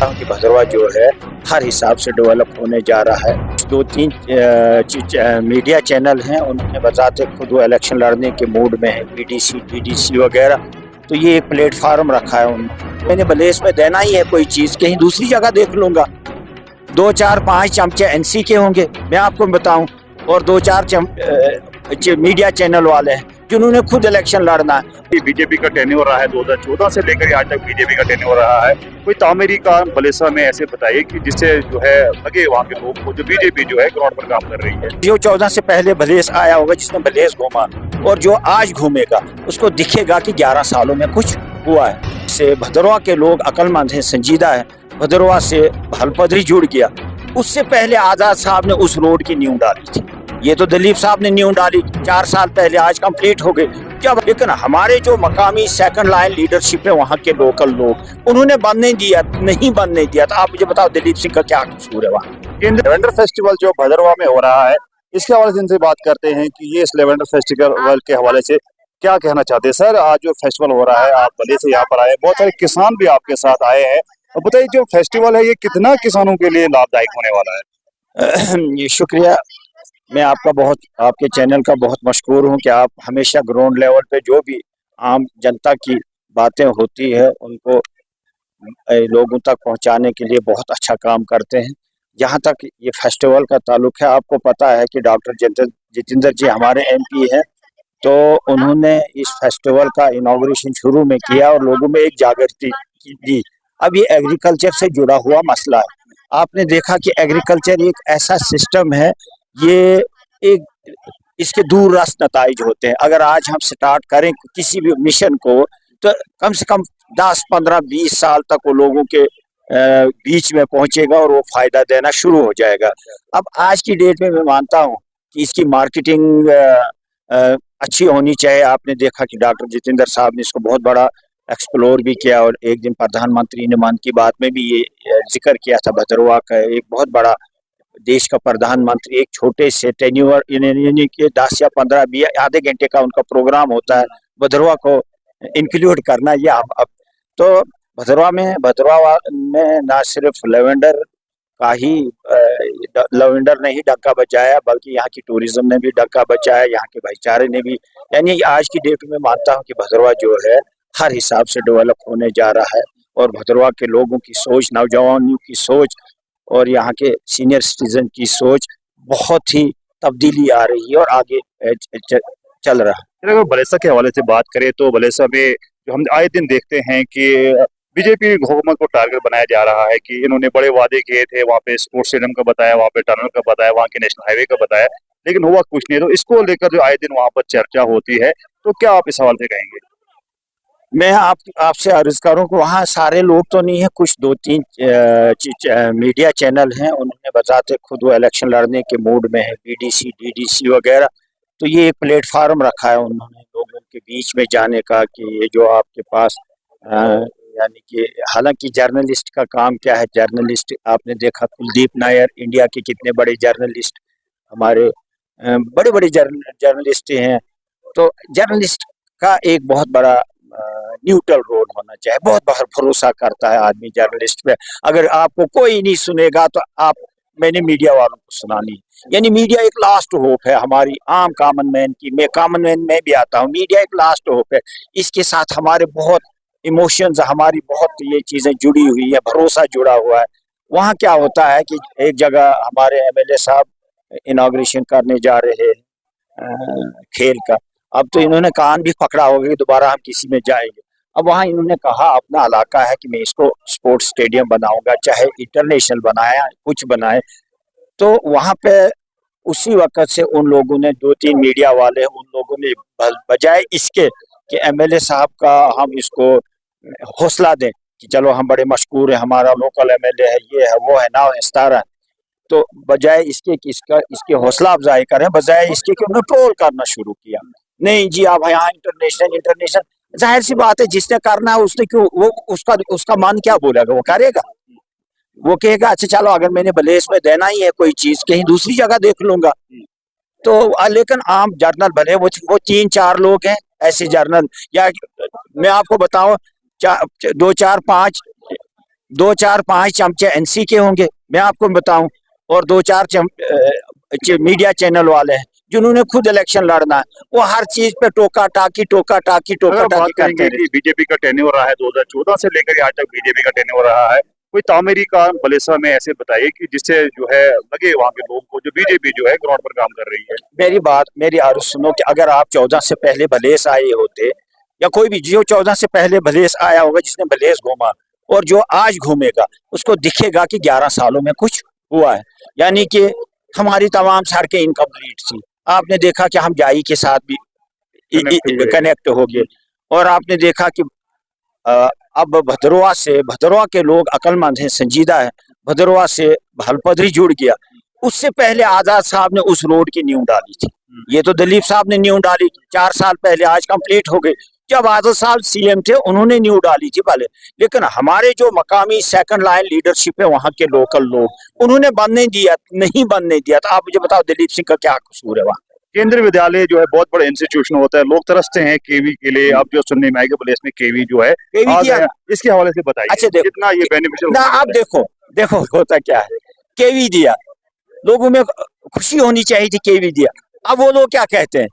मानता हूँ कि भदरवा जो है हर हिसाब से डेवलप होने जा रहा है। दो तीन मीडिया चैनल हैं, उन्होंने बताते खुद वो इलेक्शन लड़ने के मूड में है, बीडीसी डीडीसी वगैरह। तो ये एक प्लेटफार्म रखा है उन्होंने। मैंने भले इसमें देना ही है कोई चीज़, कहीं दूसरी जगह देख लूँगा। 2-4-5 चमचे एनसी के होंगे, मैं आपको बताऊं, और 2-4 मीडिया चैनल वाले हैं जिन्होंने खुद इलेक्शन लड़ना है। बीजेपी का टेन्योर रहा है 2014 से लेकर आज तक बीजेपी का टेन्योर रहा है। कोई तामीरी काम बलेसा में ऐसे बताइए कि जिससे जो है लगे वहाँ के लोग को जो बीजेपी जो है ग्राउंड पर काम कर रही है। जो 14 से पहले भलेस आया होगा, जिसने भलेस घूमा, और जो आज घूमेगा उसको दिखेगा कि 11 सालों में कुछ हुआ है। से भदरवा के लोग अक्लमंद हैं, संजीदा है। भदरवा से हलपदरी जुड़ गया। उससे पहले आजाद साहब ने उस रोड की नींव डाली थी। ये तो दलीप साहब ने नींव डाली 4 साल पहले, आज कंप्लीट हो गई जब। लेकिन हमारे जो मकामी सेकंड लाइन लीडरशिप है, वहाँ के लोकल लोग, उन्होंने बंद नहीं दिया। तो आप मुझे बताओ दिलीप सिंह का क्या कसूर है वहाँ? लेवेंडर फेस्टिवल जो भदरवा में हो रहा है, इसके हवाले से इनसे बात करते हैं कि ये इस लेवेंडर फेस्टिवल के हवाले से क्या कहना चाहते हैं। सर, आज जो फेस्टिवल हो रहा है, आप भले से यहाँ पर आए, बहुत सारे किसान भी आपके साथ आए हैं, और बताइए जो फेस्टिवल है ये कितना किसानों के लिए लाभदायक होने वाला है? ये शुक्रिया, मैं आपके चैनल का बहुत मशहूर हूँ कि आप हमेशा ग्राउंड लेवल पे जो भी आम जनता की बातें होती है उनको लोगों तक पहुँचाने के लिए बहुत अच्छा काम करते हैं। जहाँ तक ये फेस्टिवल का ताल्लुक है, आपको पता है कि डॉक्टर जितेंद्र जी हमारे एमपी हैं, तो उन्होंने इस फेस्टिवल का इनॉग्रेशन शुरू में किया और लोगों में एक जागृति दी। अब ये एग्रीकल्चर से जुड़ा हुआ मसला है। आपने देखा कि एग्रीकल्चर एक ऐसा सिस्टम है, ये एक इसके दूरदराज नताइज होते हैं। अगर आज हम स्टार्ट करें किसी भी मिशन को, तो कम से कम 10-15-20 साल तक वो लोगों के बीच में पहुंचेगा और वो फायदा देना शुरू हो जाएगा। अब आज की डेट में मैं मानता हूं कि इसकी मार्केटिंग अच्छी होनी चाहिए। आपने देखा कि डॉक्टर जितेंद्र साहब ने इसको बहुत बड़ा एक्सप्लोर भी किया, और एक दिन प्रधानमंत्री ने मन की बात में भी ये जिक्र किया था। भदरवा का एक बहुत बड़ा देश का प्रधानमंत्री एक छोटे से टेन्योर यानी कि 10 या 15-20 आधे घंटे का उनका प्रोग्राम होता है, भदरवा को इंक्लूड करना। ये अब तो भदरवा में ना सिर्फ लेवेंडर का ही लेवेंडर ने ही डंका बजाया, बल्कि यहाँ की टूरिज्म ने भी डंका बजाया, यहाँ के भाईचारे ने भी। यानी आज की डेट में मानता हूँ कि भदरवा जो है हर हिसाब से डेवलप होने जा रहा है, और भदरवा के लोगों की सोच, नौजवानों की सोच और यहाँ के सीनियर सिटीजन की सोच बहुत ही तब्दीली आ रही है और आगे चल रहा है। अगर बलेसा के हवाले से बात करें तो बलेसा में जो हम आए दिन देखते हैं कि बीजेपी हुकूमत को टारगेट बनाया जा रहा है कि इन्होंने बड़े वादे किए थे, वहाँ पे स्पोर्ट्स स्टेडियम का बताया, वहाँ पे टनल का बताया, वहाँ के नेशनल हाईवे का बताया, लेकिन हुआ कुछ नहीं। तो इसको लेकर जो आए दिन वहाँ पर चर्चा होती है, तो क्या आप इस हवाले से कहेंगे? मैं आपसे अर्ज करूं कि वहाँ सारे लोग तो नहीं है, कुछ 2-3 मीडिया चैनल हैं, उन्होंने बताते खुद वो इलेक्शन लड़ने के मूड में है, बीडीसी डीडीसी वगैरह। तो ये एक प्लेटफार्म रखा है उन्होंने लोगों के बीच में जाने का, कि ये जो आपके पास यानी कि हालांकि जर्नलिस्ट का काम क्या है, जर्नलिस्ट आपने देखा कुलदीप नायर, इंडिया के कितने बड़े जर्नलिस्ट, हमारे बड़े बड़े जर्नलिस्ट हैं। तो जर्नलिस्ट का एक बहुत बड़ा न्यूट्रल रोल होना चाहिए। बहुत भरोसा करता है आदमी जर्नलिस्ट पे। अगर आपको कोई नहीं सुनेगा तो मैंने मीडिया वालों को सुनानी। यानी मीडिया एक लास्ट होप है हमारी आम कॉमन मैन की। मैं कॉमन मैन में भी आता हूँ, मीडिया एक लास्ट होप है। इसके साथ हमारे बहुत इमोशंस, हमारी बहुत ये चीजें जुड़ी हुई है, भरोसा जुड़ा हुआ है। वहाँ क्या होता है कि एक जगह हमारे एमएलए साहब इनॉग्रेशन करने जा रहे हैं खेल का। अब तो इन्होंने कान भी पकड़ा होगा कि दोबारा हम किसी में जाएंगे। अब वहाँ इन्होंने कहा अपना इलाका है कि मैं इसको स्पोर्ट्स स्टेडियम बनाऊंगा, चाहे इंटरनेशनल बनाया कुछ बनाए। तो वहाँ पे उसी वक्त से उन लोगों ने, 2-3 मीडिया वाले, उन लोगों ने बजाय इसके कि एमएलए साहब का हम इसको हौसला दें कि चलो हम बड़े मशहूर है, हमारा लोकल एमएलए है, ये है वो है, नाव है सितारा है, तो बजाय इसके कि इसकी हौसला अफजाई करें, बजाय इसके कि उन्हें ट्रोल करना शुरू किया। नहीं जी, आप यहाँ इंटरनेशनल। जाहिर सी बात है, जिसने करना है उसने क्यों, वो उसका मन क्या बोलेगा, वो करेगा। वो कहेगा अच्छा चलो अगर मैंने बलेस में देना ही है कोई चीज, कहीं दूसरी जगह देख लूंगा। तो लेकिन आम जर्नल भले वो 3-4 लोग हैं ऐसे जर्नल, या मैं आपको बताऊं 2-4-5 2-4-5 चमचे एनसी के होंगे, मैं आपको बताऊं, और 2-4 मीडिया चैनल वाले हैं जिन्होंने खुद इलेक्शन लड़ना है। वो हर चीज पे टोका टाकी अगर बात करेंगे कि बीजेपी का टेन्योर रहा है 2014 से लेकर आज तक बीजेपी का टेन्योर रहा है, कोई तामीरी काम बलेसा में ऐसे बताइए कि जिससे जो है लगे वहाँ के लोगों को जो बीजेपी जो है ग्राउंड पर काम कर रही है। मेरी आर्ज सुनो कि अगर आप 14 से पहले भलेस आए होते, या कोई भी जो 14 से पहले भलेस आया होगा, जिसने भलेस घूमा, और जो आज घूमेगा, उसको दिखेगा कि 11 सालों में कुछ हुआ है। यानी कि हमारी तमाम सड़कें इनकम्प्लीट थी। आपने देखा कि हम जाई के साथ भी कनेक्ट हो गए, और आपने देखा कि अब भदरवा के लोग अक्लमंद हैं, संजीदा है। भदरवा से भलपदरी जुड़ गया। उससे पहले आजाद साहब ने उस रोड की नींव डाली थी। ये तो दलीप साहब ने नींव डाली 4 साल पहले, आज कंप्लीट हो गई। जब आजाद साहब सीएम थे उन्होंने नींव डाली थी पहले, लेकिन हमारे जो मकामी सेकंड लाइन लीडरशिप है, वहाँ के लोकल लोग, उन्होंने नहीं बनने दिया। तो आप मुझे बताओ दलीप सिंह का क्या कसूर है वहाँ? केंद्रीय विद्यालय जो है बहुत बड़ा इंस्टीट्यूशन होता है, लोग तरसते हैं केवी के लिए। अब जो सुनने में आएगा प्लेस में केवी जो है आ गया, इसके हवाले से बताइए। अच्छा देखो, कितना ये बेनिफिशियल ना आप देखो होता क्या है। केवी दिया, लोगों में खुशी होनी चाहिए थी, केवी दिया। अब वो लोग क्या कहते हैं,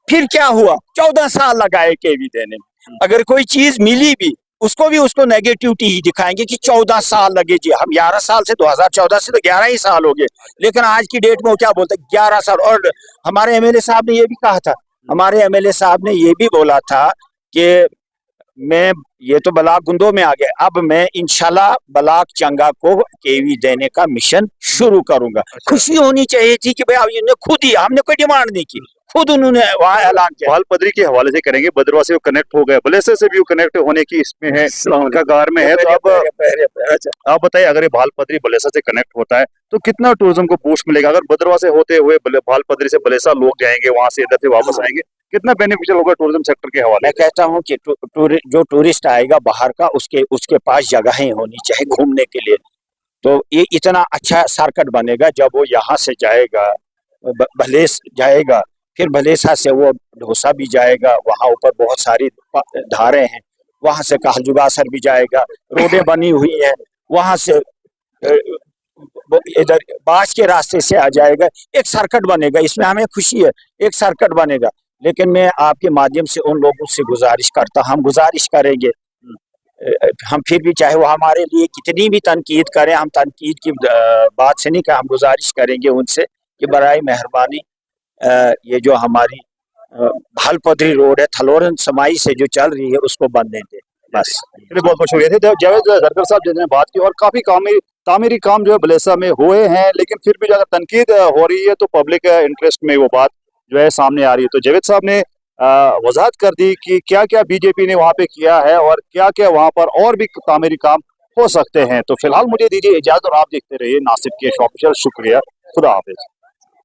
फिर क्या हुआ? 14 साल लगाए केवी देने में। अगर कोई चीज मिली भी, उसको नेगेटिविटी ही दिखाएंगे कि 14 साल लगे जी। हम 11 साल से, 2014 से तो 11 ही साल हो गए, लेकिन आज की डेट में वो क्या बोलते हैं, 11 साल। और हमारे एमएलए साहब ने ये भी कहा था, हमारे एमएलए साहब ने ये भी बोला था कि मैं, ये तो बलाक गुंदो में आ गया, अब मैं इंशाल्लाह बलाक चंगा को केवी देने का मिशन शुरू करूंगा। खुशी होनी चाहिए थी कि भाई हमने कोई डिमांड नहीं की, खुद उन्होंने वहाँ ऐलान किया। भालपदरी के हवाले से करेंगे, भदरवा से वो कनेक्ट हो गए, बलेसर से भी वो कनेक्ट होने की इसमें है, कगार में है। तो अब आप बताइए, अगर ये भालपदरी बलेसर से कनेक्ट होता है तो कितना टूरिज्म को बूस्ट मिलेगा? अगर भदरवा से होते हुए भालपदरी से बलेसर लोग जाएंगे, वहां से इधर से वापस आएंगे, कितना बेनिफिशियल होगा टूरिज्म सेक्टर के हवाले? मैं कहता हूँ कि जो टूरिस्ट आएगा बाहर का, उसके पास जगहें होनी चाहिए घूमने के लिए। तो ये इतना अच्छा सर्किट बनेगा, जब वो यहाँ से जाएगा, भलेस जाएगा, फिर भलेसा से वो ढोसा भी जाएगा, वहाँ ऊपर बहुत सारी धारें हैं, वहाँ से कहलजुगासर भी जाएगा, रोडें बनी हुई हैं, वहाँ से इधर बाज के रास्ते से आ जाएगा। एक सर्किट बनेगा, इसमें हमें खुशी है, एक सर्किट बनेगा। लेकिन मैं आपके माध्यम से उन लोगों से गुजारिश करता, हम गुजारिश करेंगे, हम फिर भी चाहे वो हमारे लिए कितनी भी तनकीद करें, हम तनकीद की बात से नहीं कि हम गुजारिश करेंगे उनसे कि बराए मेहरबानी ये जो हमारी भालपदरी रोड है, थलोरन समाई से जो चल रही है, उसको बनने दें बस। बहुत बहुत शुक्रिया थे जावेद जरगर साहब जिन्होंने बात की, और काफी तामीरी काम जो है बलेसा में हुए हैं, लेकिन फिर भी अगर तनकीद हो रही है तो पब्लिक इंटरेस्ट में वो बात जो है सामने आ रही है। तो जावेद साहब ने वजाहत कर दी कि क्या क्या बीजेपी ने वहाँ पे किया है और क्या क्या वहाँ पर और भी तामीरी काम हो सकते हैं। तो फिलहाल मुझे दीजिए इजाजत और आप देखते रहिए नासिब के ऑफिशियल। शुक्रिया, खुदा हाफिज।